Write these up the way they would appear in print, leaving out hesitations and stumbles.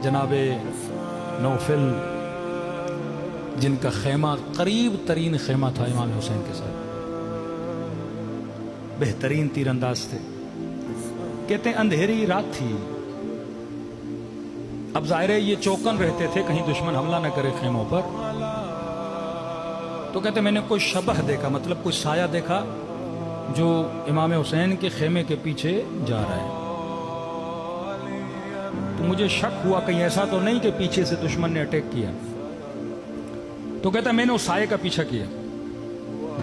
جناب نوفل جن کا خیمہ قریب ترین خیمہ تھا امام حسین کے ساتھ، بہترین تیر انداز تھے، کہتے ہیں اندھیری رات تھی، اب ظاہر ہے یہ چوکن رہتے تھے کہیں دشمن حملہ نہ کرے خیموں پر، تو کہتے ہیں میں نے کوئی شبح دیکھا، مطلب کوئی سایہ دیکھا جو امام حسین کے خیمے کے پیچھے جا رہا ہے، تو مجھے شک ہوا کہیں ایسا تو نہیں کہ پیچھے سے دشمن نے اٹیک کیا، تو کہتا ہے میں نے اس سائے کا پیچھا کیا،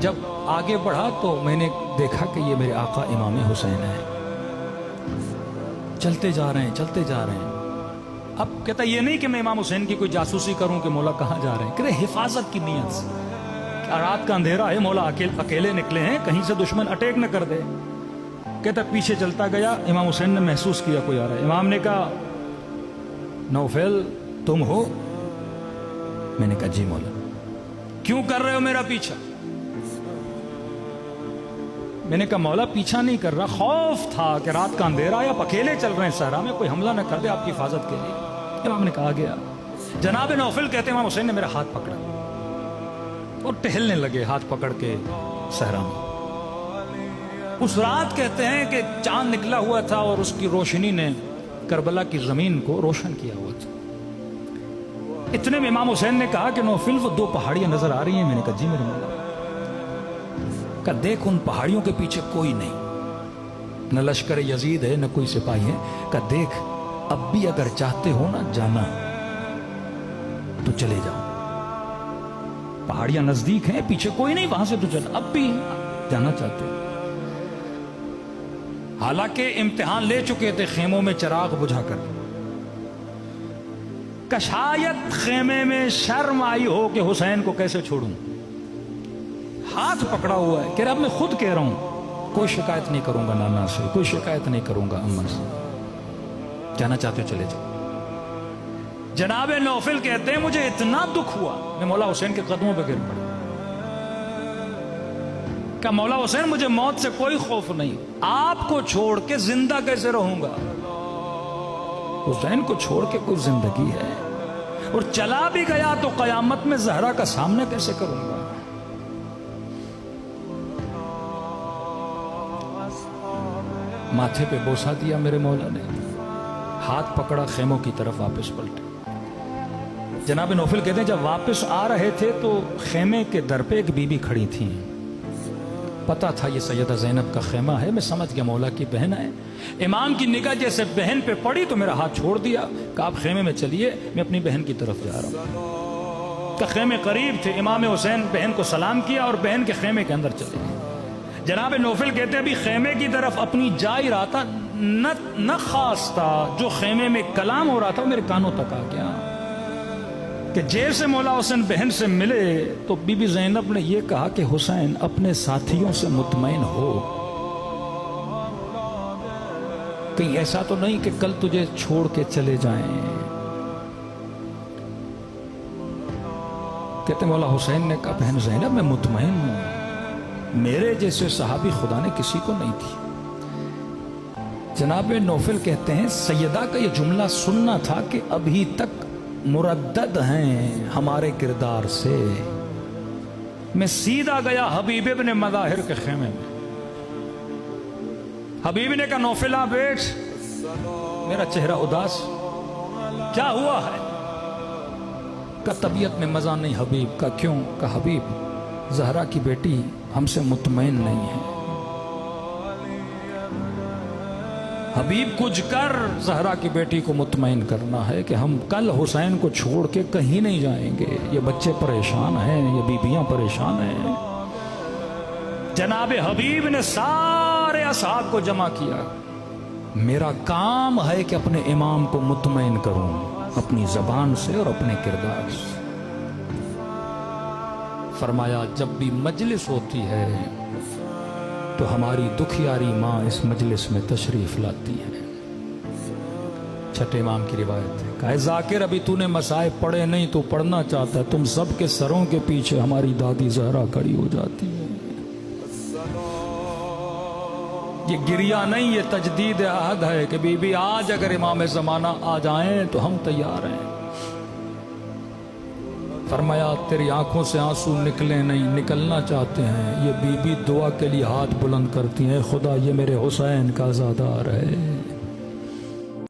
جب آگے بڑھا تو میں نے دیکھا کہ یہ میرے آقا امام حسین ہے، چلتے جا رہے ہیں چلتے جا رہے ہیں۔ اب کہتا ہے یہ نہیں کہ میں امام حسین کی کوئی جاسوسی کروں کہ مولا کہاں جا رہے ہیں، کہتے حفاظت کی نیت سے، رات کا اندھیرا ہے، مولا اکیلے نکلے ہیں، کہیں سے دشمن اٹیک نہ کر دے۔ کہتا پیچھے چلتا گیا، امام حسین نے محسوس کیا کوئی آ رہا ہے، امام نے کہا نوفل تم ہو؟ میں نے کہا جی مولا۔ کیوں کر رہے ہو میرا پیچھا؟ میں نے کہا مولا پیچھا نہیں کر رہا، خوف تھا کہ رات کا اندھیرا ہے، آپ اکیلے چل رہے ہیں صحرا میں، کوئی حملہ نہ کر دے آپ کی حفاظت کے لیے۔ امام نے کہا گیا۔ جناب نوفل کہتے ہیں امام حسین نے میرا ہاتھ پکڑا اور ٹہلنے لگے ہاتھ پکڑ کے صحرا میں۔ اس رات کہتے ہیں کہ چاند نکلا ہوا تھا اور اس کی روشنی نے کربلا کی زمین کو روشن کیا ہوا تھا۔ اتنے میں امام حسین نے کہا کہ نوفل وہ دو پہاڑیاں نظر آ رہی ہیں؟ میں نے کہا جی میرے مولا۔ کہا دیکھ ان پہاڑیوں کے پیچھے کوئی نہیں، نہ لشکر یزید ہے نہ کوئی سپاہی ہے، کہا دیکھ اب بھی اگر چاہتے ہو نا جانا تو چلے جاؤ، پہاڑیاں نزدیک ہیں، پیچھے کوئی نہیں، وہاں سے تو چل، اب بھی جانا چاہتے ہیں۔ حالانکہ امتحان لے چکے تھے خیموں میں چراغ بجھا کر، کہ شاید خیمے میں شرم آئی ہو کہ حسین کو کیسے چھوڑوں، ہاتھ پکڑا ہوا ہے، کہ رب میں خود کہہ رہا ہوں کوئی شکایت نہیں کروں گا نانا سے، کوئی شکایت نہیں کروں گا اماں سے، جانا چاہتے ہو چلے جاؤ۔ جناب نوفل کہتے ہیں مجھے اتنا دکھ ہوا، میں مولا حسین کے قدموں پہ گر پڑا، کہ مولا حسین مجھے موت سے کوئی خوف نہیں، آپ کو چھوڑ کے زندہ کیسے رہوں گا؟ حسین کو چھوڑ کے کوئی زندگی ہے؟ اور چلا بھی گیا تو قیامت میں زہرا کا سامنا کیسے کروں گا؟ ماتھے پہ بوسا دیا میرے مولا نے، ہاتھ پکڑا، خیموں کی طرف واپس پلٹے۔ جناب نوفل کہتے ہیں جب واپس آ رہے تھے تو خیمے کے در پہ ایک بی بی کھڑی تھی، پتا تھا یہ سیدہ زینب کا خیمہ ہے، میں سمجھ گیا مولا کی بہن ہے۔ امام کی نگاہ جیسے بہن پہ پڑی تو میرا ہاتھ چھوڑ دیا، کہ آپ خیمے میں چلیے، میں اپنی بہن کی طرف جا رہا ہوں۔ کہ خیمے قریب تھے، امام حسین بہن کو سلام کیا اور بہن کے خیمے کے اندر چلے گئے۔ جناب نوفل کہتے ہیں ابھی خیمے کی طرف اپنی جا ہی رہا تھا، نہ خاص تھا جو خیمے میں کلام ہو رہا تھا وہ میرے کانوں تک آ گیا، کہ جیسے مولا حسین بہن سے ملے تو بی بی زینب نے یہ کہا کہ حسین اپنے ساتھیوں سے مطمئن ہو، کہیں ایسا تو نہیں کہ کل تجھے چھوڑ کے چلے جائیں۔ کہتے مولا حسین نے کہا بہن زینب میں مطمئن ہوں، میرے جیسے صحابی خدا نے کسی کو نہیں دی۔ جناب نوفل کہتے ہیں سیدہ کا یہ جملہ سننا تھا کہ ابھی تک مردد ہیں ہمارے کردار سے، میں سیدھا گیا حبیب ابن مظاہر کے خیمے میں۔ حبیب نے کہا نوفلا بیٹھ، میرا چہرہ اداس، کیا ہوا ہے؟ کہ طبیعت میں مزہ نہیں حبیب۔ کا کیوں؟ کہ حبیب زہرا کی بیٹی ہم سے مطمئن نہیں ہے، حبیب کچھ کر زہرا کی بیٹی کو مطمئن کرنا ہے کہ ہم کل حسین کو چھوڑ کے کہیں نہیں جائیں گے، یہ بچے پریشان ہیں، یہ بیویاں پریشان ہیں۔ جناب حبیب نے سارے اصحاب کو جمع کیا، میرا کام ہے کہ اپنے امام کو مطمئن کروں اپنی زبان سے اور اپنے کردار سے۔ فرمایا جب بھی مجلس ہوتی ہے تو ہماری دکھیاری ماں اس مجلس میں تشریف لاتی ہے۔ چھٹے امام کی روایت ہے، کہا ذاکر ابھی تو نے مصائب پڑھے نہیں، تو پڑھنا چاہتا ہے، تم سب کے سروں کے پیچھے ہماری دادی زہرا کھڑی ہو جاتی ہے۔ یہ گریہ نہیں، یہ تجدید عہد ہے کہ بی بی آج اگر امام زمانہ آ جائیں تو ہم تیار ہیں۔ فرمایا تیری آنکھوں سے آنسو نکلے نہیں، نکلنا چاہتے ہیں۔ یہ بی بی دعا کے لیے ہاتھ بلند کرتی ہیں، خدا یہ میرے حسین کا عزادار ہے۔